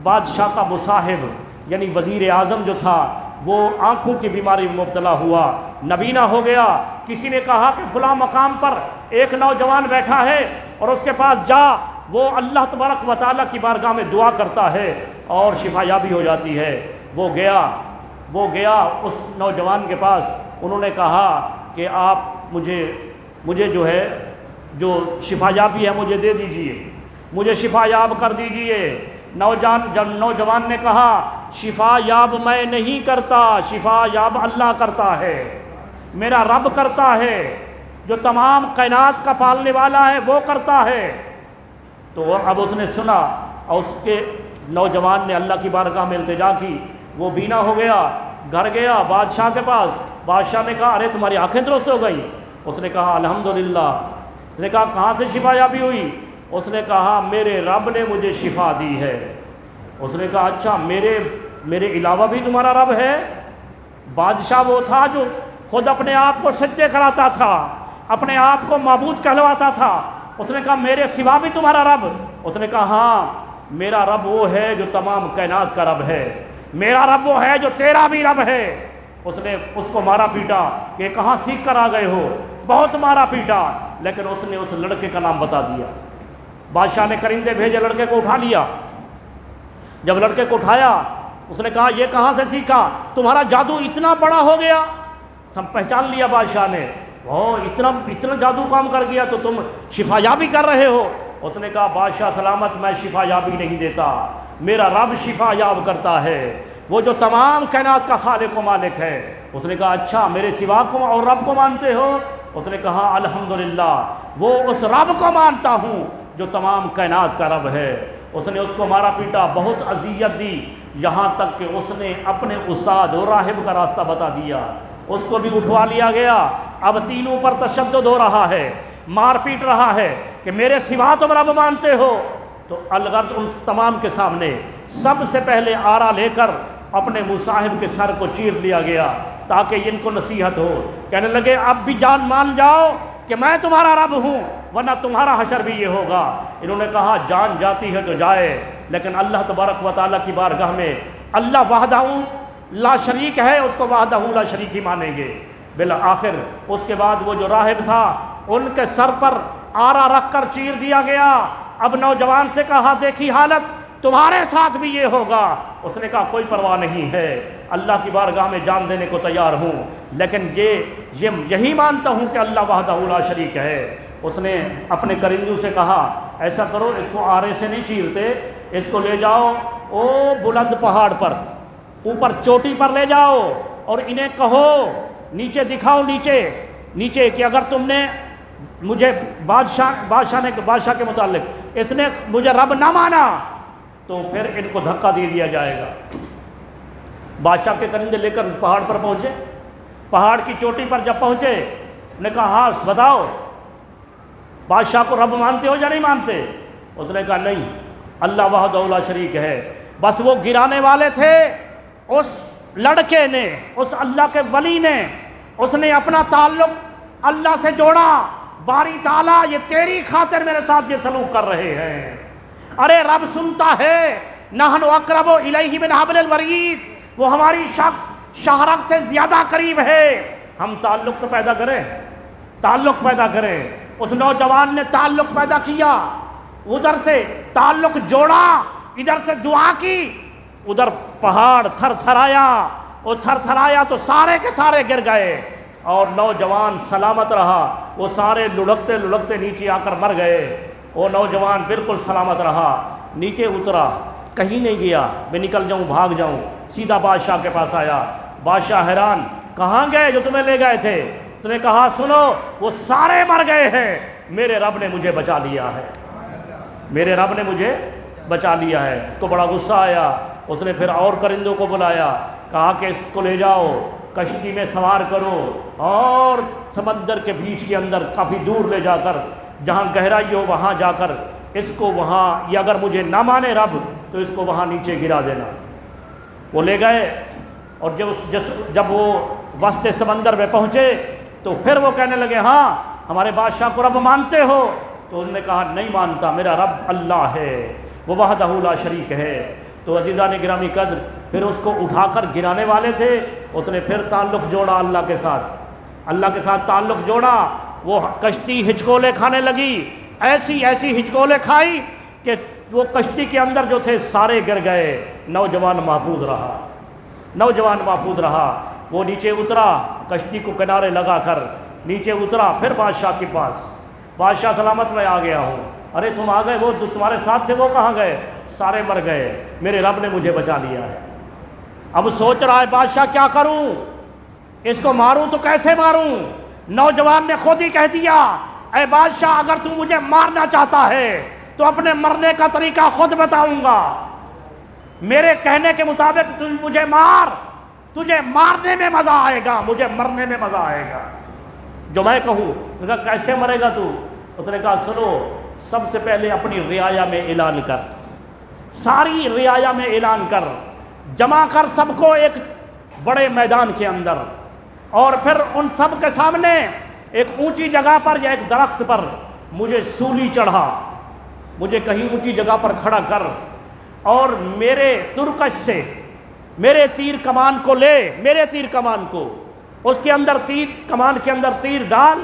بادشاہ کا مصاحب یعنی وزیر اعظم جو تھا وہ آنکھوں کی بیماری میں مبتلا ہوا، نبینا ہو گیا۔ کسی نے کہا کہ فلاں مقام پر ایک نوجوان بیٹھا ہے اور اس کے پاس جا، وہ اللہ تبارک و تعالیٰ کی بارگاہ میں دعا کرتا ہے اور شفا یابی ہو جاتی ہے۔ وہ گیا اس نوجوان کے پاس، انہوں نے کہا کہ آپ مجھے جو ہے جو شفا یابی ہے مجھے دے دیجئے، مجھے شفا یاب کر دیجئے۔ نوجوان نے کہا شفا یاب میں نہیں کرتا، شفا یاب اللہ کرتا ہے، میرا رب کرتا ہے، جو تمام کائنات کا پالنے والا ہے وہ کرتا ہے۔ تو اب اس نے سنا اور اس کے نوجوان نے اللہ کی بارگاہ میں التجا کی، وہ بینا ہو گیا، گھر گیا بادشاہ کے پاس۔ بادشاہ نے کہا ارے تمہاری آنکھیں درست ہو گئی؟ اس نے کہا الحمدللہ۔ اس نے کہا کہاں سے شفا یابی ہوئی؟ اس نے کہا میرے رب نے مجھے شفا دی ہے۔ اس نے کہا اچھا میرے علاوہ بھی تمہارا رب ہے؟ بادشاہ وہ تھا جو خود اپنے آپ کو سجدے کراتا تھا، اپنے آپ کو معبود کہلواتا تھا۔ اس نے کہا میرے سوا بھی تمہارا رب؟ اس نے کہا ہاں میرا رب وہ ہے جو تمام کائنات کا رب ہے، میرا رب وہ ہے جو تیرا بھی رب ہے۔ اس نے اس کو مارا پیٹا کہ کہاں سیکھ کر آ گئے ہو، بہت مارا پیٹا، لیکن اس نے اس لڑکے کا نام بتا دیا۔ بادشاہ نے کرندے بھیجے، لڑکے کو اٹھا لیا۔ جب لڑکے کو اٹھایا اس نے کہا یہ کہاں سے سیکھا؟ تمہارا جادو اتنا بڑا ہو گیا؟ سب پہچان لیا بادشاہ نے، اتنا جادو کام کر گیا تو تم شفا یابی کر رہے ہو؟ اس نے کہا بادشاہ سلامت میں شفا یابی نہیں دیتا، میرا رب شفا یاب کرتا ہے، وہ جو تمام کائنات کا خالق و مالک ہے۔ اس نے کہا اچھا میرے سوا کو اور رب کو مانتے ہو؟ اس نے کہا الحمدللہ وہ اس رب کو مانتا ہوں جو تمام کائنات کا رب ہے۔ اس نے اس کو مارا پیٹا، بہت اذیت دی، یہاں تک کہ اس نے اپنے استاد و راہب کا راستہ بتا دیا، اس کو بھی اٹھوا لیا گیا۔ اب تینوں پر تشدد ہو رہا ہے، مار پیٹ رہا ہے کہ میرے سوا تم رب مانتے ہو۔ تو الغرض ان تمام کے سامنے سب سے پہلے آرا لے کر اپنے مصاحب کے سر کو چیر لیا گیا تاکہ ان کو نصیحت ہو۔ کہنے لگے اب بھی جان مان جاؤ کہ میں تمہارا رب ہوں ورنہ تمہارا حشر بھی یہ ہوگا۔ انہوں نے کہا جان جاتی ہے تو جائے، لیکن اللہ تبارک و تعالیٰ کی بارگاہ میں اللہ وحدہ لا شریک ہے، اس کو وحدہ لا شریک ہی مانیں گے۔ بالآخر اس کے بعد وہ جو راہب تھا ان کے سر پر آرا رکھ کر چیر دیا گیا۔ اب نوجوان سے کہا دیکھی حالت تمہارے ساتھ بھی یہ ہوگا۔ اس نے کہا کوئی پرواہ نہیں ہے، اللہ کی بارگاہ میں جان دینے کو تیار ہوں، لیکن یہی مانتا ہوں کہ اللہ وحدہ لا شریک ہے۔ اس نے اپنے کرندوں سے کہا ایسا کرو اس کو آرے سے نہیں چیرتے، اس کو لے جاؤ او بلند پہاڑ پر، اوپر چوٹی پر لے جاؤ اور انہیں کہو نیچے دکھاؤ، نیچے کہ اگر تم نے مجھے بادشاہ کے متعلق اس نے مجھے رب نہ مانا تو پھر ان کو دھکا دے دیا جائے گا۔ بادشاہ کے کرندے لے کر پہاڑ پر پہنچے، پہاڑ کی چوٹی پر جب پہنچے نے کہا ہاں بتاؤ بادشاہ کو رب مانتے ہو یا نہیں مانتے؟ اس نے کہا نہیں، اللہ وحدہ لا شریک ہے۔ بس وہ گرانے والے تھے، اس لڑکے نے، اس اللہ کے ولی نے، اس نے اپنا تعلق اللہ سے جوڑا۔ باری تعالیٰ یہ تیری خاطر میرے ساتھ یہ سلوک کر رہے ہیں، ارے رب سنتا ہے، نحن اقرب الیہ من حبل الورید، وہ ہماری شاہرگ سے زیادہ قریب ہے۔ ہم تعلق تو پیدا کریں۔ اس نوجوان نے تعلق پیدا کیا، ادھر سے تعلق جوڑا، ادھر سے دعا کی، ادھر پہاڑ تھر تھرایا تو سارے کے سارے گر گئے اور نوجوان سلامت رہا۔ وہ سارے لڑکتے نیچے آ کر مر گئے، وہ نوجوان بالکل سلامت رہا، نیچے اترا، کہیں نہیں گیا میں نکل جاؤں بھاگ جاؤں، سیدھا بادشاہ کے پاس آیا۔ بادشاہ حیران کہاں گئے جو تمہیں لے گئے تھے؟ تو نے کہا سنو وہ سارے مر گئے ہیں، میرے رب نے مجھے بچا لیا ہے۔ اس کو بڑا غصہ آیا، اس نے پھر اور کرندوں کو بلایا، کہا کہ اس کو لے جاؤ کشتی میں سوار کرو اور سمندر کے بیچ کے اندر کافی دور لے جا کر جہاں گہرائی ہو وہاں جا کر اس کو وہاں، یا اگر مجھے نہ مانے رب تو اس کو وہاں نیچے گرا دینا۔ وہ لے گئے اور جب وہ وسط سمندر میں پہنچے تو پھر وہ کہنے لگے ہاں ہمارے بادشاہ کو رب مانتے ہو؟ تو انہوں نے کہا نہیں مانتا، میرا رب اللہ ہے، وہ وحدہ لا شریک ہے۔ تو عزیزان گرامی قدر پھر اس کو اٹھا کر گرانے والے تھے، اس نے پھر تعلق جوڑا اللہ کے ساتھ تعلق جوڑا۔ وہ کشتی ہچکولے کھانے لگی، ایسی ہچکولے کھائی کہ وہ کشتی کے اندر جو تھے سارے گر گئے، نوجوان محفوظ رہا۔ وہ نیچے اترا، کشتی کو کنارے لگا کر نیچے اترا، پھر بادشاہ کے پاس، بادشاہ سلامت میں آ گیا ہوں۔ ارے تم آ گئے، وہ جو تمہارے ساتھ تھے وہ کہاں گئے؟ سارے مر گئے، میرے رب نے مجھے بچا لیا ہے۔ اب سوچ رہا ہے بادشاہ کیا کروں، اس کو ماروں تو کیسے ماروں؟ نوجوان نے خود ہی کہہ دیا، اے بادشاہ اگر تو مجھے مارنا چاہتا ہے تو اپنے مرنے کا طریقہ خود بتاؤں گا، میرے کہنے کے مطابق تو مجھے مار، تجھے مارنے میں مزہ آئے گا، مجھے مرنے میں مزہ آئے گا جو میں کہوں۔ اس نے کہا کیسے مرے گا تو؟ اس نے کہا سنو، سب سے پہلے اپنی رعایا میں اعلان کر، ساری رعایا میں اعلان کر، جمع کر سب کو ایک بڑے میدان کے اندر، اور پھر ان سب کے سامنے ایک اونچی جگہ پر یا ایک درخت پر مجھے سولی چڑھا، مجھے کہیں اونچی جگہ پر کھڑا کر، اور میرے ترکش سے میرے تیر کمان کو لے، میرے تیر کمان کو، اس کے اندر تیر کمان کے اندر تیر ڈال،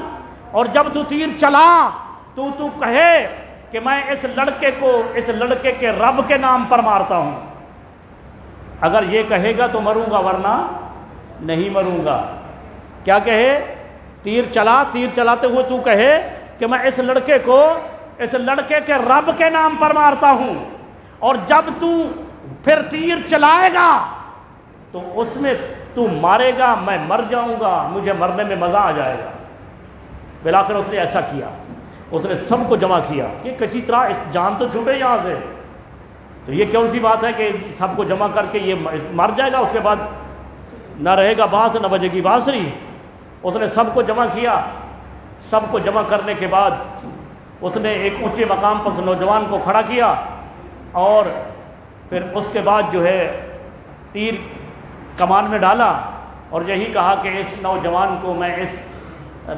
اور جب تو تیر چلا تو کہے کہ میں اس لڑکے کو اس لڑکے کے رب کے نام پر مارتا ہوں۔ اگر یہ کہے گا تو مروں گا، ورنہ نہیں مروں گا۔ کیا کہے؟ تیر چلا، تیر چلاتے ہوئے تو کہے کہ میں اس لڑکے کو اس لڑکے کے رب کے نام پر مارتا ہوں، اور جب تو پھر تیر چلائے گا تو اس میں تو مارے گا، میں مر جاؤں گا، مجھے مرنے میں مزہ آ جائے گا۔ بالآخر اس نے ایسا کیا، اس نے سب کو جمع کیا کہ کسی طرح جان تو چھوٹے یہاں سے، تو یہ کون سی بات ہے کہ سب کو جمع کر کے یہ مر جائے گا، اس کے بعد نہ رہے گا بانس نہ بجے گی بانسری۔ اس نے سب کو جمع کیا، سب کو جمع کرنے کے بعد اس نے ایک اونچے مقام پر اس نوجوان کو کھڑا کیا، اور پھر اس کے بعد جو ہے تیر کمان میں ڈالا، اور یہی کہا کہ اس نوجوان کو میں اس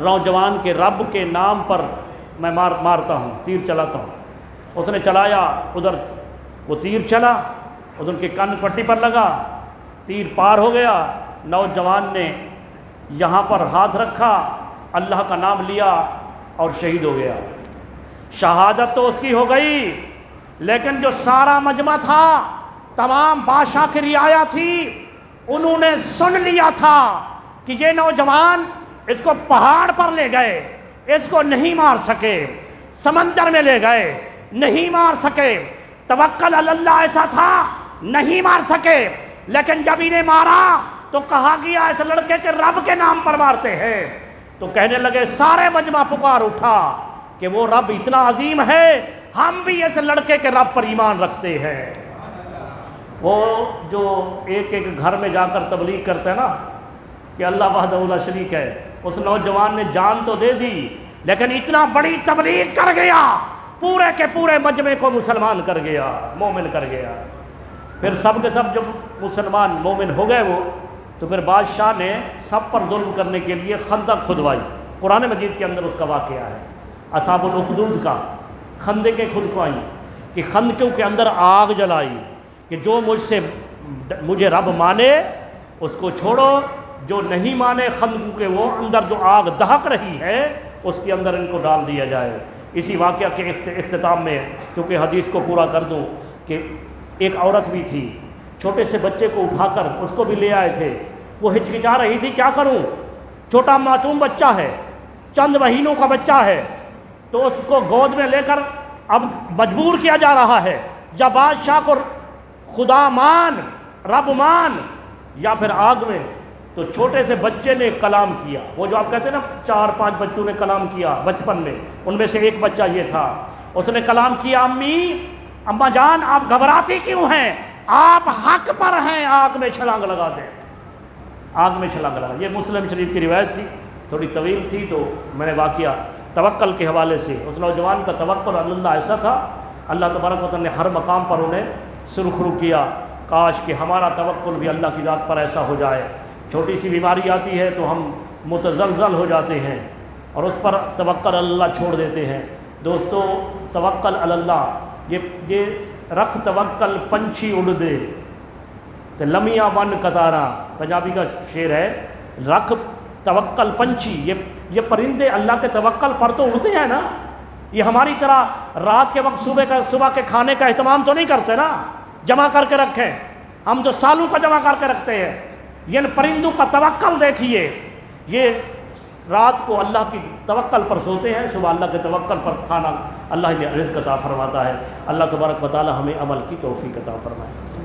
نوجوان کے رب کے نام پر میں مارتا ہوں، تیر چلاتا ہوں۔ اس نے چلایا، ادھر وہ تیر چلا، ادھر کے کان پٹی پر لگا، تیر پار ہو گیا، نوجوان نے یہاں پر ہاتھ رکھا، اللہ کا نام لیا اور شہید ہو گیا۔ شہادت تو اس کی ہو گئی، لیکن جو سارا مجمع تھا، تمام بادشاہ کی رعایا تھی، انہوں نے سن لیا تھا کہ یہ نوجوان، اس کو پہاڑ پر لے گئے، اس کو نہیں مار سکے، سمندر میں لے گئے، نہیں مار سکے، توکل علی اللہ ایسا تھا، نہیں مار سکے، لیکن جب انہیں مارا تو کہا گیا اس لڑکے کے رب کے نام پر مارتے ہیں، تو کہنے لگے، سارے مجمع پکار اٹھا کہ وہ رب اتنا عظیم ہے، ہم بھی اس لڑکے کے رب پر ایمان رکھتے ہیں۔ وہ جو ایک ایک گھر میں جا کر تبلیغ کرتے ہیں نا کہ اللہ وحدہ لا شریک ہے، اس نوجوان نے جان تو دے دی، لیکن اتنا بڑی تبلیغ کر گیا، پورے کے پورے مجمع کو مسلمان کر گیا، مومن کر گیا۔ پھر سب کے سب جب مسلمان مومن ہو گئے وہ، تو پھر بادشاہ نے سب پر ظلم کرنے کے لیے خندق کھدوائی۔ قرآن مجید کے اندر اس کا واقعہ ہے، اصحاب الاخدود کا، خندقیں کھدوائی کہ خندقوں کے اندر آگ جلائی کہ جو مجھے رب مانے اس کو چھوڑو، جو نہیں مانے خندقوں کے وہ اندر جو آگ دہک رہی ہے اس کے اندر ان کو ڈال دیا جائے۔ اسی واقعہ کے اختتام میں چونکہ حدیث کو پورا کر دوں کہ ایک عورت بھی تھی، چھوٹے سے بچے کو اٹھا کر اس کو بھی لے آئے تھے، وہ ہچکچا رہی تھی کیا کروں، چھوٹا معصوم بچہ ہے، چند مہینوں کا بچہ ہے، تو اس کو گود میں لے کر اب مجبور کیا جا رہا ہے، یا بادشاہ کو خدا مان، رب مان، یا پھر آگ میں۔ تو چھوٹے سے بچے نے کلام کیا، وہ جو آپ کہتے ہیں نا 4-5 بچوں نے کلام کیا بچپن میں، ان میں سے ایک بچہ یہ تھا، اس نے کلام کیا، اماں جان آپ گھبراتی کیوں ہیں، آپ حق پر ہیں، آگ میں چھلانگ لگا دیں، آگ میں چھلانگ لگا۔ یہ مسلم شریف کی روایت تھی، تھوڑی طویل تھی، تو میں نے واقعہ توکل کے حوالے سے، اس نوجوان کا توکل اللہ ایسا تھا، اللہ تبارک و تعالیٰ نے ہر مقام پر انہیں سرخرو کیا۔ کاش کہ ہمارا توکل بھی اللہ کی ذات پر ایسا ہو جائے، چھوٹی سی بیماری آتی ہے تو ہم متزلزل ہو جاتے ہیں اور اس پر توکل اللہ چھوڑ دیتے ہیں۔ دوستو توکل اللہ، یہ رکھ توکل پنچھی اڑ دے تے لمیاں بن قطاراں، پنجابی کا شعر ہے، رکھ توکل پنچھی، یہ پرندے اللہ کے توکل پر تو اڑتے ہیں نا، یہ ہماری طرح رات کے وقت صبح کے کھانے کا اہتمام تو نہیں کرتے نا، جمع کر کے رکھیں، ہم تو سالوں کا جمع کر کے رکھتے ہیں، یعنی پرندوں کا توکل دیکھیے، یہ رات کو اللہ کی توکل پر سوتے ہیں، صبح اللہ کے توکل پر کھانا اللہ نے رزق عطا فرماتا ہے۔ اللہ تبارک و تعالی ہمیں عمل کی توفیق عطا فرمائے۔